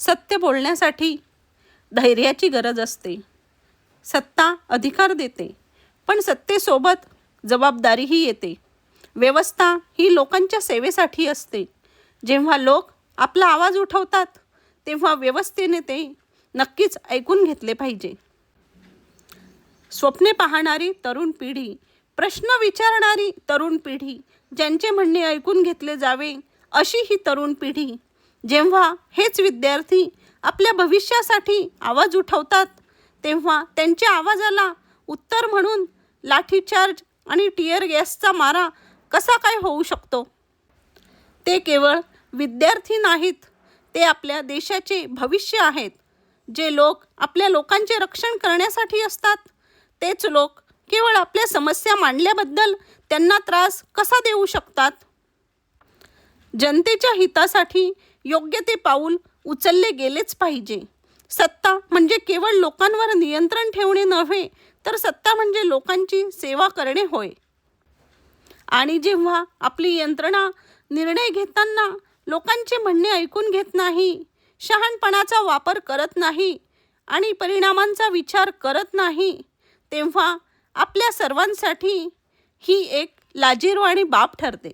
सत्य बोलण्यासाठी धैर्याची गरज असते. सत्ता अधिकार देते, पण सत्तेसोबत जबाबदारीही येते. व्यवस्था ही लोकांच्या सेवेसाठी असते. जेव्हा लोक आपला आवाज उठवतात, तेव्हा व्यवस्थेने ते नक्कीच ऐकून घेतले पाहिजे. स्वप्ने पाहणारी तरुण पिढी, प्रश्न विचारणारी तरुण पिढी, ज्यांचे म्हणणे ऐकून घेतले जावे अशी ही तरुण पिढी. जेव्हा हेच विद्यार्थी आपल्या भविष्यासाठी आवाज उठवतात, तेव्हा त्यांच्या आवाजाला उत्तर म्हणून लाठीचार्ज आणि टिअर गॅसचा मारा कसा काय होऊ शकतो? ते केवळ विद्यार्थी नाहीत, ते आपल्या देशाचे भविष्य आहेत. जे लोक आपल्या लोकांचे रक्षण करण्यासाठी असतात, तेच लोक केवळ आपल्या समस्या मांडल्याबद्दल त्यांना त्रास कसा देऊ शकतात? जनतेच्या हितासाठी योग्य ते पाऊल उचलले गेलेच पाहिजे. सत्ता म्हणजे केवळ लोकांवर नियंत्रण ठेवणे नव्हे, तर सत्ता म्हणजे लोकांची सेवा करणे होय. आणि जेव्हा आपली यंत्रणा निर्णय घेताना लोकांचे म्हणणे ऐकून घेत नाही, शहाणपणाचा वापर करत नाही आणि परिणामांचा विचार करत नाही, तेव्हा आपल्या सर्वांसाठी ही एक लाजिरवाणी बाब ठरते.